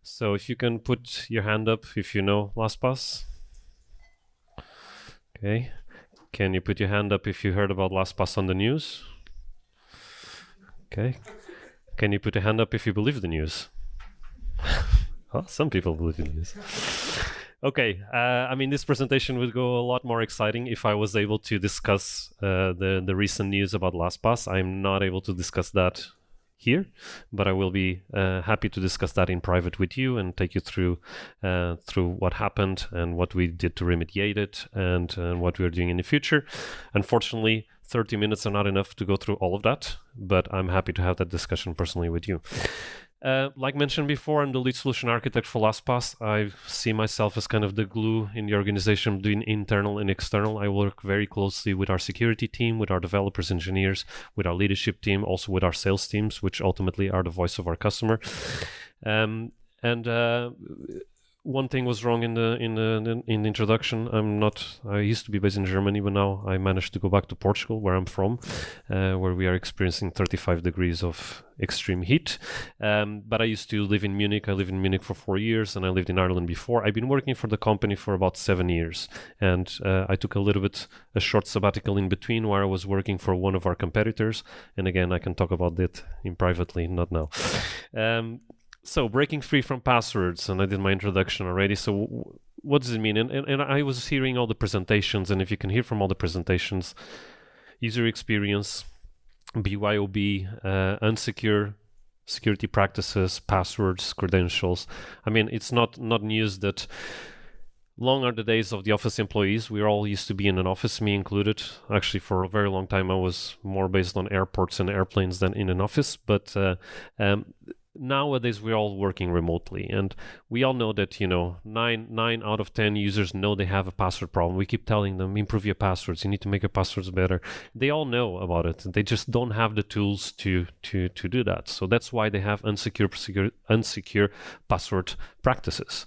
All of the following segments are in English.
So if you can put your hand up if you know LastPass. Okay. Can you put your hand up if you heard about LastPass on the news? Okay. Can you put a hand up if you believe the news? Well, some people believe in the news. Okay, I mean, this presentation would go a lot more exciting if I was able to discuss the recent news about LastPass. I'm not able to discuss that here, but I will be happy to discuss that in private with you and take you through what happened and what we did to remediate it and what we are doing in the future. Unfortunately, 30 minutes are not enough to go through all of that, but I'm happy to have that discussion personally with you. Like mentioned before, I'm the lead solution architect for LastPass. I see myself as kind of the glue in the organization between internal and external. I work very closely with our security team, with our developers, engineers, with our leadership team, also with our sales teams, which ultimately are the voice of our customer. One thing was wrong in the introduction. I used to be based in Germany, but now I managed to go back to Portugal, where I'm from, where we are experiencing 35 degrees of extreme heat. But I used to live in Munich. I lived in Munich for 4 years, and I lived in Ireland before. I've been working for the company for about 7 years, and I took a short sabbatical in between, where I was working for one of our competitors. And again, I can talk about that in privately, not now. So breaking free from passwords, and I did my introduction already. So what does it mean? And I was hearing all the presentations, and if you can hear from all the presentations, user experience, BYOB, unsecure security practices, passwords, credentials. I mean, it's not news that long are the days of the office employees. We all used to be in an office, me included. Actually, for a very long time, I was more based on airports and airplanes than in an office, but nowadays we're all working remotely, and we all know that 9 out of 10 users know they have a password problem. We keep telling them, improve your passwords, you need to make your passwords better. They all know about it. They just don't have the tools to do that. So that's why they have unsecure password practices.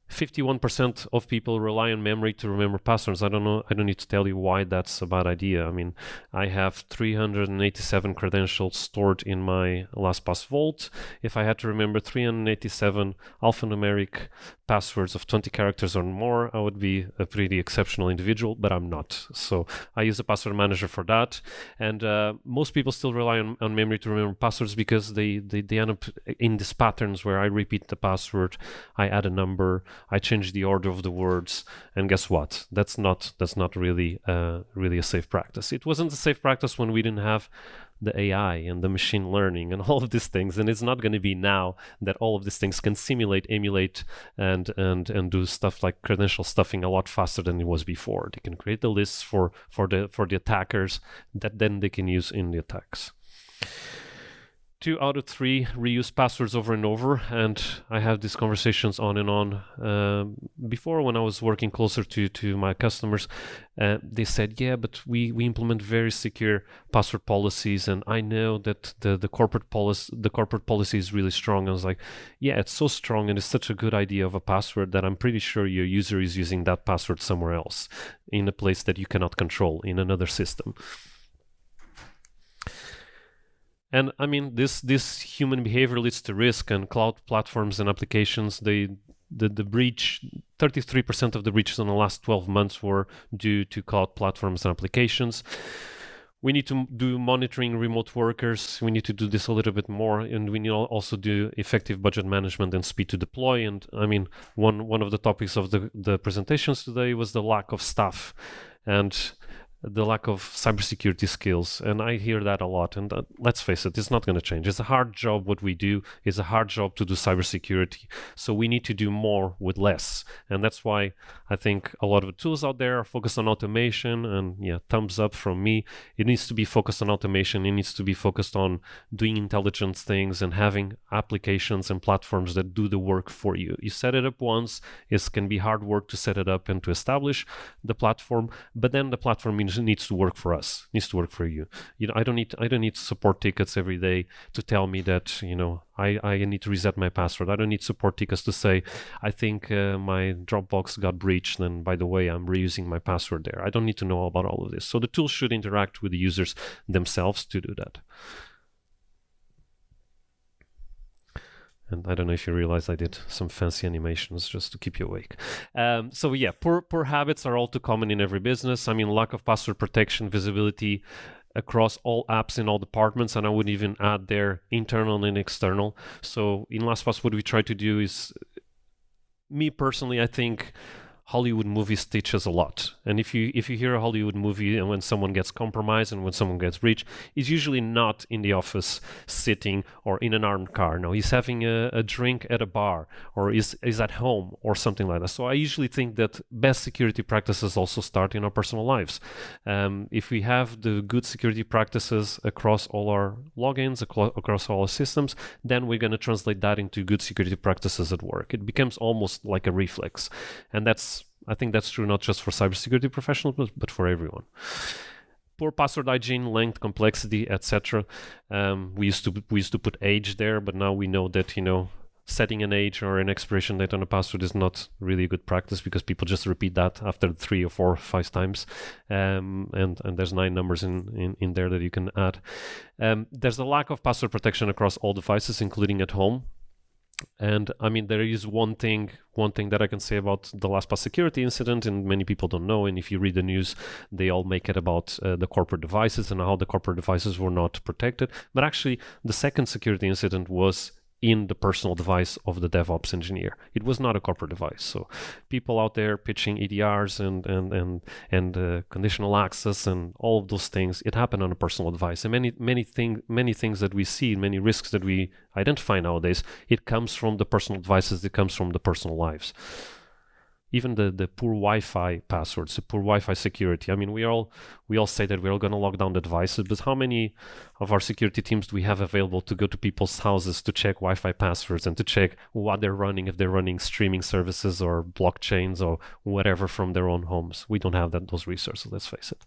51% of people rely on memory to remember passwords. I don't need to tell you why that's a bad idea. I mean, I have 387 credentials stored in my LastPass vault. If I had to remember 387 alphanumeric passwords of 20 characters or more, I would be a pretty exceptional individual, but I'm not. So I use a password manager for that. And most people still rely on memory to remember passwords because they end up in these patterns where I repeat the password, I add a number, I change the order of the words, and guess what? That's not really a safe practice. It wasn't a safe practice when we didn't have the AI and the machine learning and all of these things, and it's not going to be now that all of these things can simulate, emulate, and do stuff like credential stuffing a lot faster than it was before. They can create the lists for the attackers that then they can use in the attacks. 2 out of 3 reuse passwords over and over, and I have these conversations on and on. Before, when I was working closer to my customers, they said, yeah, but we implement very secure password policies, and I know that the corporate policy is really strong. I was like, yeah, it's so strong, and it's such a good idea of a password that I'm pretty sure your user is using that password somewhere else, in a place that you cannot control, in another system. And I mean, this human behavior leads to risk, and cloud platforms and applications, the breach, 33% of the breaches in the last 12 months were due to cloud platforms and applications. We need to do monitoring remote workers. We need to do this a little bit more, and we need to also do effective budget management and speed to deploy. And I mean, one of the topics of the presentations today was the lack of staff and the lack of cybersecurity skills, and I hear that a lot. And let's face it, it's not going to change. It's a hard job. What we do is a hard job to do cybersecurity. So we need to do more with less, and that's why I think a lot of the tools out there are focused on automation. And yeah, thumbs up from me. It needs to be focused on automation. It needs to be focused on doing intelligent things and having applications and platforms that do the work for you. You set it up once. It can be hard work to set it up and to establish the platform, but then the platform needs to work for us, needs to work for you. I don't need support tickets every day to tell me that I need to reset my password. I don't need support tickets to say I think my Dropbox got breached, and by the way, I'm reusing my password there. I don't need to know about all of this. So the tool should interact with the users themselves to do that. And I don't know if you realize I did some fancy animations just to keep you awake. So yeah, poor habits are all too common in every business. I mean, lack of password protection, visibility across all apps in all departments, and I would even add there internal and external. So in LastPass, what we try to do is, me personally, I think Hollywood movies teach us a lot. And if you hear a Hollywood movie and when someone gets compromised and when someone gets breached, he's usually not in the office sitting or in an armed car. No, he's having a drink at a bar, or is at home or something like that. So I usually think that best security practices also start in our personal lives. If we have the good security practices across all our logins, across all our systems, then we're going to translate that into good security practices at work. It becomes almost like a reflex. And I think that's true not just for cybersecurity professionals, but for everyone. Poor password hygiene, length, complexity, etc. We used to put age there, but now we know that setting an age or an expiration date on a password is not really a good practice, because people just repeat that after 3 or 4 or 5 times, and there's 9 numbers in there that you can add. There's a lack of password protection across all devices, including at home. And I mean, there is one thing that I can say about the LastPass security incident, and many people don't know, and if you read the news, they all make it about the corporate devices and how the corporate devices were not protected. But actually, the second security incident was in the personal device of the DevOps engineer. It was not a corporate device. So people out there pitching EDRs and conditional access and all of those things, it happened on a personal device. And many things that we see, many risks that we identify nowadays, it comes from the personal devices, it comes from the personal lives. Even the poor Wi-Fi passwords, the poor Wi-Fi security. I mean, we all say that we're all going to lock down the devices, but how many of our security teams do we have available to go to people's houses to check Wi-Fi passwords and to check what they're running, if they're running streaming services or blockchains or whatever from their own homes? We don't have those resources, let's face it.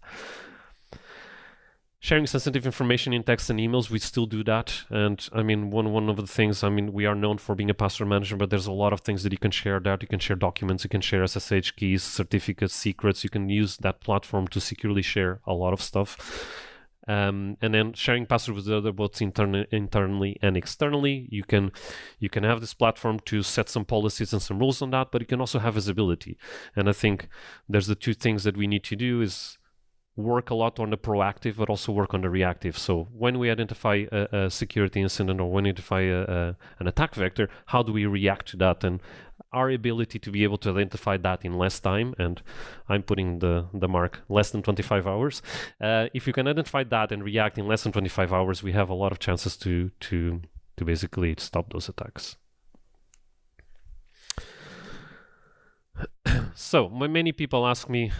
Sharing sensitive information in text and emails, we still do that. And I mean, one of the things, I mean, we are known for being a password manager, but there's a lot of things that you can share there. You can share documents, you can share SSH keys, certificates, secrets. You can use that platform to securely share a lot of stuff. And then sharing passwords with other both internally and externally. You can have this platform to set some policies and some rules on that, but you can also have visibility. And I think there's the two things that we need to do is work a lot on the proactive, but also work on the reactive. So when we identify a security incident or when we identify an attack vector, how do we react to that? And our ability to be able to identify that in less time, and I'm putting the mark less than 25 hours. If you can identify that and react in less than 25 hours, we have a lot of chances to basically stop those attacks. So many people ask me,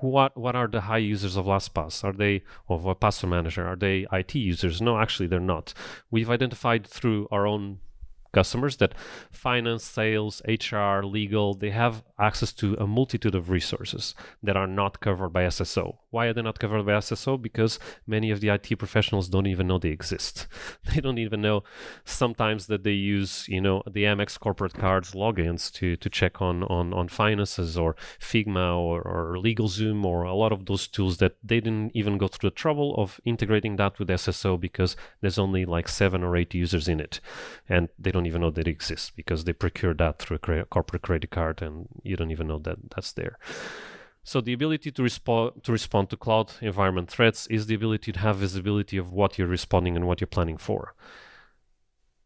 what are the high users of LastPass? Are they of a password manager? Are they IT users? No, actually they're not. We've identified through our own customers that finance, sales, HR, legal, they have access to a multitude of resources that are not covered by SSO. Why are they not covered by SSO? Because many of the IT professionals don't even know they exist. They don't even know sometimes that they use, the Amex corporate cards logins to check on finances, or Figma or LegalZoom, or a lot of those tools that they didn't even go through the trouble of integrating that with SSO, because there's only like 7 or 8 users in it. And they don't even know that it exists because they procure that through a corporate credit card, and you don't even know that that's there. So the ability to respond to cloud environment threats is the ability to have visibility of what you're responding and what you're planning for.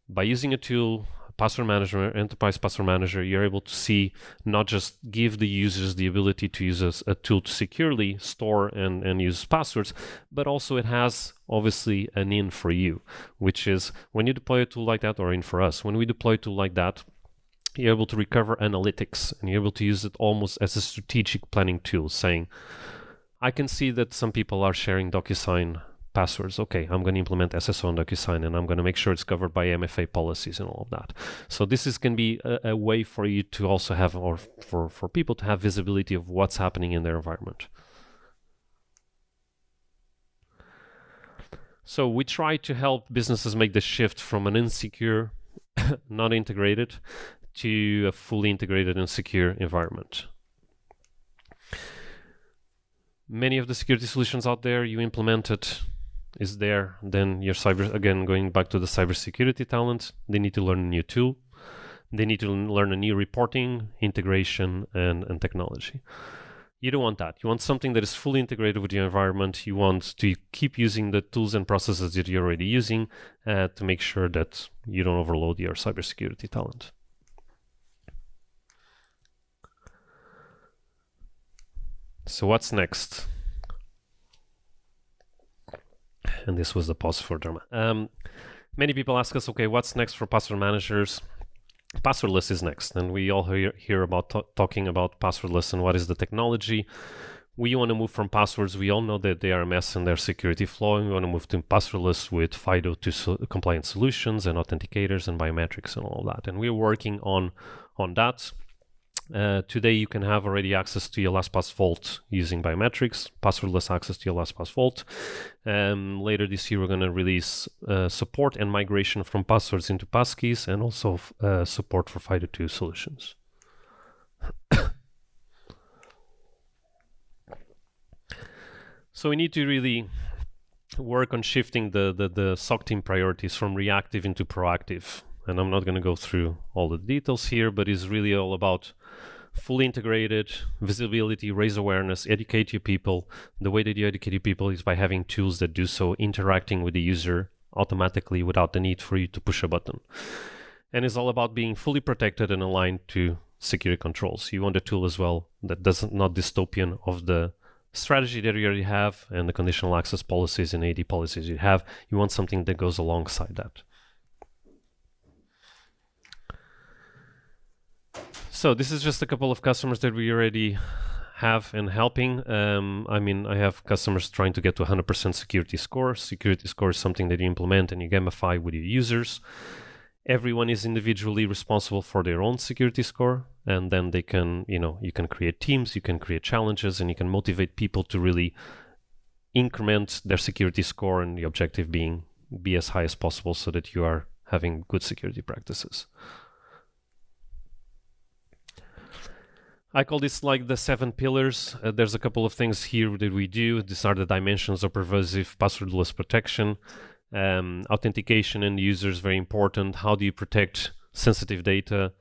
By using a tool, Password Manager, Enterprise Password Manager, you're able to see, not just give the users the ability to use a tool to securely store and use passwords, but also it has obviously an in for you, which is when you deploy a tool like that, or in for us, when we deploy a tool like that, you're able to recover analytics, and you're able to use it almost as a strategic planning tool, saying, I can see that some people are sharing DocuSign passwords. Okay, I'm going to implement SSO on DocuSign, and I'm going to make sure it's covered by MFA policies and all of that. So this can be a way for you to also have, or for people to have visibility of what's happening in their environment. So we try to help businesses make the shift from an insecure, not integrated, to a fully integrated and secure environment. Many of the security solutions out there, you implement it is there, then your again, going back to the cybersecurity talent, they need to learn a new tool. They need to learn a new reporting, integration, and technology. You don't want that. You want something that is fully integrated with your environment. You want to keep using the tools and processes that you're already using to make sure that you don't overload your cybersecurity talent. So what's next? And this was the pause for drama. Many people ask us, okay, what's next for password managers? Passwordless is next, and we all hear about talking about passwordless and what is the technology. We want to move from passwords. We all know that they are a mess and they're security flaw, and we want to move to passwordless with FIDO2 compliant solutions and authenticators and biometrics and all of that. And we're working on that. Today you can have already access to your LastPass vault using biometrics, passwordless access to your LastPass vault. Later this year we're going to release support and migration from passwords into passkeys, and also support for FIDO2 solutions. So we need to really work on shifting the SOC team priorities from reactive into proactive. And I'm not going to go through all the details here, but it's really all about fully integrated visibility, raise awareness, educate your people. The way that you educate your people is by having tools that do so, interacting with the user automatically without the need for you to push a button. And it's all about being fully protected and aligned to security controls. You want a tool as well that doesn't not dystopian of the strategy that you already have and the conditional access policies and AD policies you have. You want something that goes alongside that. So this is just a couple of customers that we already have and helping. I have customers trying to get to 100% security score. Security score is something that you implement and you gamify with your users. Everyone is individually responsible for their own security score, and then they can, you can create teams, you can create challenges, and you can motivate people to really increment their security score, and the objective being be as high as possible so that you are having good security practices. I call this like the 7 pillars. There's a couple of things here that we do. These are the dimensions of pervasive passwordless protection. Authentication and users, very important. How do you protect sensitive data?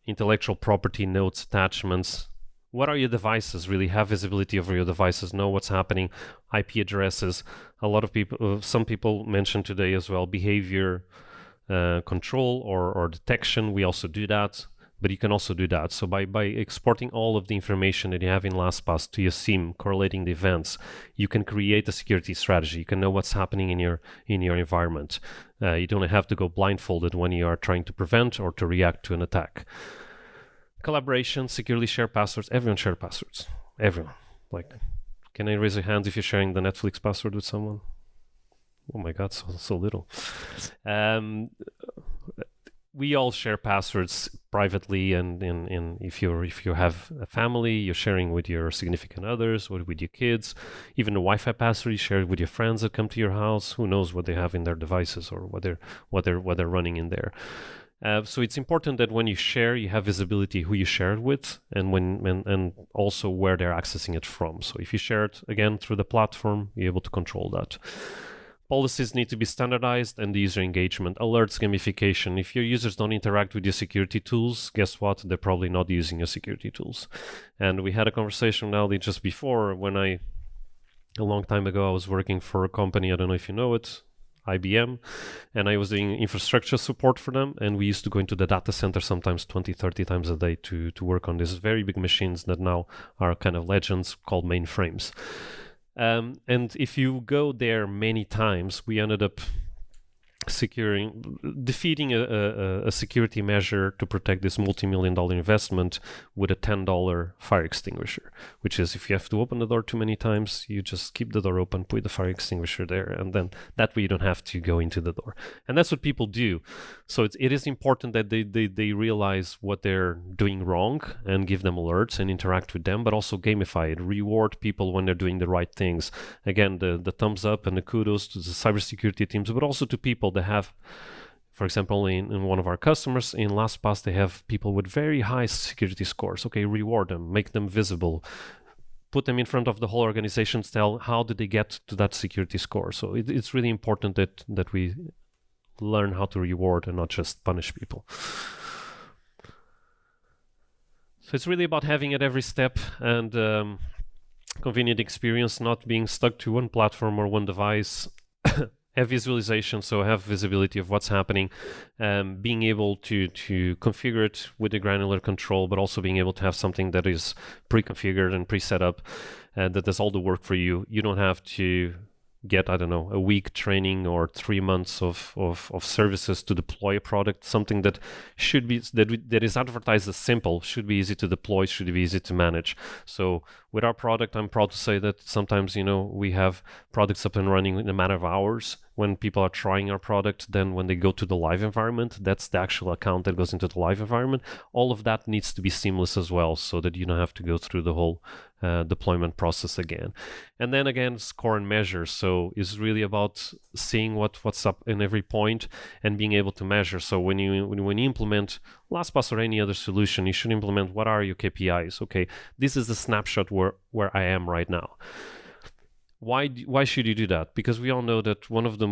Intellectual property, notes, attachments. What are your devices? Really have visibility over your devices, know what's happening. IP addresses. A lot of people, some people mentioned today as well, behavior control or detection. We also do that. But you can also do that. So by exporting all of the information that you have in LastPass to your SIEM, correlating the events, you can create a security strategy. You can know what's happening in your environment. You don't have to go blindfolded when you are trying to prevent or to react to an attack. Collaboration, securely share passwords. Everyone share passwords. Everyone. Like, can I raise your hands if you're sharing the Netflix password with someone? Oh my God, so little. We all share passwords privately, and if you have a family, you're sharing with your significant others or with your kids. Even the Wi-Fi password you share with your friends that come to your house. Who knows what they have in their devices or what they're running in there. So it's important that when you share, you have visibility who you share it with, and also where they're accessing it from. So if you share it again through the platform, you're able to control that. Policies need to be standardized, and the user engagement, alerts, gamification. If your users don't interact with your security tools, guess what? They're probably not using your security tools. And we had a conversation now just before when a long time ago, I was working for a company, I don't know if you know it, IBM, and I was doing infrastructure support for them, and we used to go into the data center sometimes 20, 30 times a day to work on these very big machines that now are kind of legends called mainframes. And if you go there many times, we ended up defeating a security measure to protect this multi-million-dollar investment with a $10 fire extinguisher, which is if you have to open the door too many times, you just keep the door open, put the fire extinguisher there, and then that way you don't have to go into the door. And that's what people do. So it is important that they realize what they're doing wrong and give them alerts and interact with them, but also gamify it, reward people when they're doing the right things. Again, the thumbs up and the kudos to the cybersecurity teams, but also to people that have, for example, in one of our customers in LastPass, they have people with very high security scores. Okay, reward them, make them visible, put them in front of the whole organization to tell how did they get to that security score. So it's really important that we learn how to reward and not just punish people. So it's really about having at every step and convenient experience, not being stuck to one platform or one device. Have visualization, so have visibility of what's happening, being able to configure it with the granular control, but also being able to have something that is pre-configured and pre-set up, that does all the work for you. You don't have to get, I don't know, a week training or 3 months of services to deploy a product. Something that should be, that is advertised as simple, should be easy to deploy, should be easy to manage. So with our product, I'm proud to say that sometimes, we have products up and running in a matter of hours when people are trying our product. Then when they go to the live environment, that's the actual account that goes into the live environment. All of that needs to be seamless as well, so that you don't have to go through the whole deployment process again. And then again, score and measure. So it's really about seeing what's up in every point and being able to measure. So when you implement LastPass or any other solution, you should implement what are your KPIs. Okay, this is the snapshot where I am right now. Why should you do that? Because we all know that one of the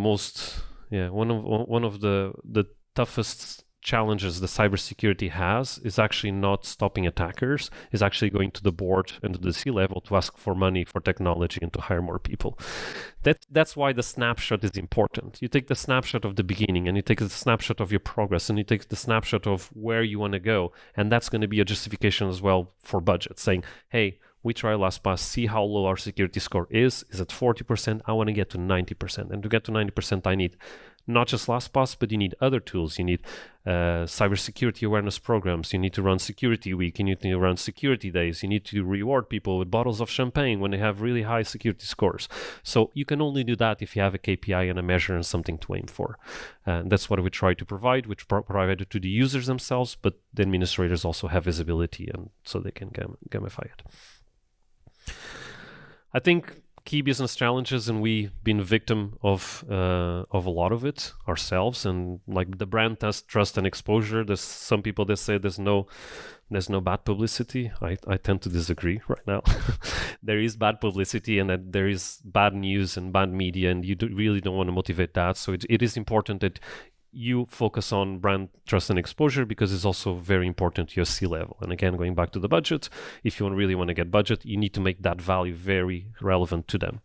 toughest challenges the cybersecurity has is actually not stopping attackers, is actually going to the board and to the C-level to ask for money for technology and to hire more people. That's why the snapshot is important. You take the snapshot of the beginning, and you take the snapshot of your progress, and you take the snapshot of where you want to go, and that's going to be a justification as well for budget, saying, hey, we try LastPass, see how low our security score is at 40%, I want to get to 90%. And to get to 90%, I need not just LastPass, but you need other tools. You need cybersecurity awareness programs. You need to run security week. You need to run security days. You need to reward people with bottles of champagne when they have really high security scores. So you can only do that if you have a KPI and a measure and something to aim for. And that's what we try to provide, which provide it to the users themselves, but the administrators also have visibility, and so they can gamify it. I think key business challenges, and we've been victim of a lot of it ourselves, and like the brand trust and exposure. There's some people that say there's no bad publicity. I tend to disagree right now. There is bad publicity, and that there is bad news and bad media, and you really don't want to motivate that. So it is important that you focus on brand trust and exposure, because it's also very important to your C-level. And again, going back to the budget, if you really want to get budget, you need to make that value very relevant to them.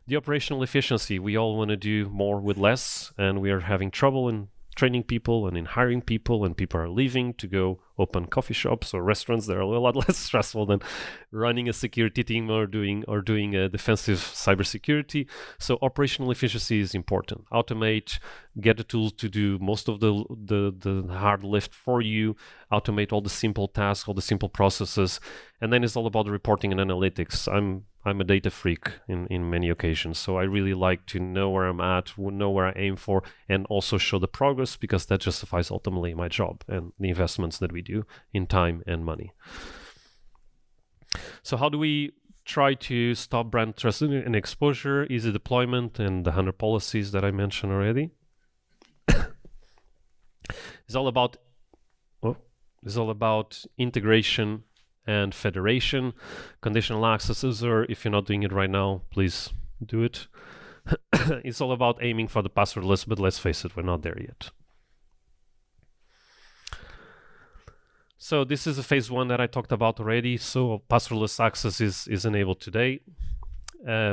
The operational efficiency, we all want to do more with less, and we are having trouble in training people and in hiring people, and people are leaving to go open coffee shops or restaurants that are a lot less stressful than running a security team or doing a defensive cybersecurity. So operational efficiency is important. Automate, get the tools to do most of the hard lift for you, automate all the simple tasks, all the simple processes, and then it's all about the reporting and analytics. I'm a data freak in many occasions, so I really like to know where I'm at, know where I aim for, and also show the progress, because that justifies ultimately my job and the investments that we do in time and money. So how do we try to stop brand trust and exposure? Easy deployment and the 100 policies that I mentioned already. It's all about integration and federation, conditional accesses, or if you're not doing it right now, please do it. It's all about aiming for the passwordless, but let's face it, we're not there yet. So this is a phase 1 that I talked about already. So passwordless access is enabled today.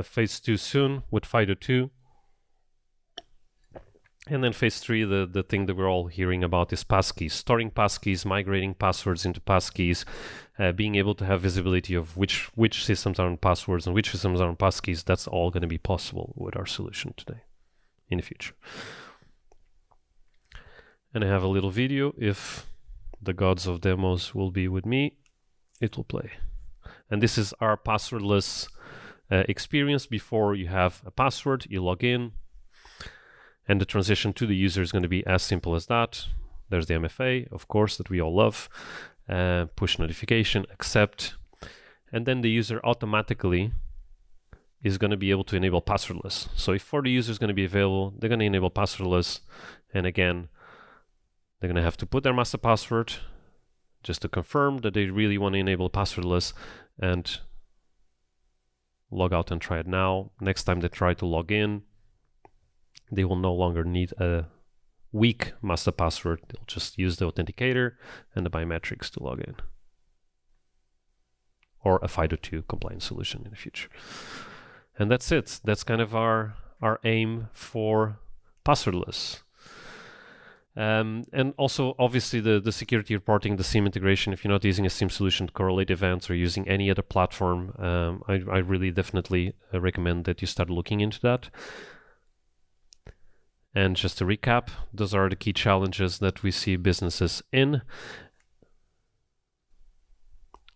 Phase 2 soon with FIDO2. And then phase 3, the thing that we're all hearing about is passkeys, storing passkeys, migrating passwords into passkeys, being able to have visibility of which systems are on passwords and which systems are on passkeys. That's all going to be possible with our solution today in the future. And I have a little video. If the gods of demos will be with me, it will play. And this is our passwordless experience. Before you have a password, you log in, and the transition to the user is going to be as simple as that. There's the MFA, of course, that we all love. Push notification, accept. And then the user automatically is going to be able to enable passwordless. So if for the user is going to be available, they're going to enable passwordless. And again, they're going to have to put their master password just to confirm that they really want to enable passwordless. And log out and try it now. Next time they try to log in, they will no longer need a weak master password. They'll just use the authenticator and the biometrics to log in, or a FIDO2 compliance solution in the future. And that's it. That's kind of our aim for Passwordless. And also, obviously, the security reporting, the SIEM integration, if you're not using a SIEM solution to correlate events or using any other platform, I really definitely recommend that you start looking into that. And just to recap, those are the key challenges that we see businesses in.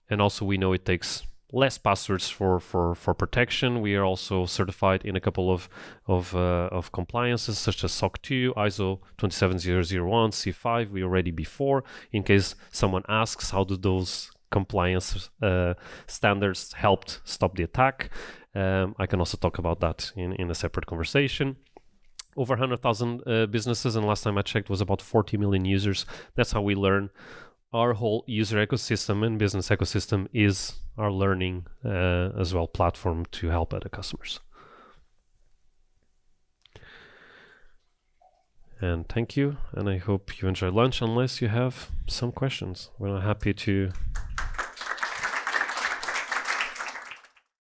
And also, we know it takes less passwords for protection. We are also certified in a couple of compliances such as SOC 2, ISO 27001, C5. We are ready before. In case someone asks, how do those compliance standards helped stop the attack? I can also talk about that in a separate conversation. Over 100,000 businesses, and last time I checked was about 40 million users. That's how we learn. Our whole user ecosystem and business ecosystem is our learning as well platform to help other customers. And thank you, and I hope you enjoy lunch unless you have some questions. We're happy to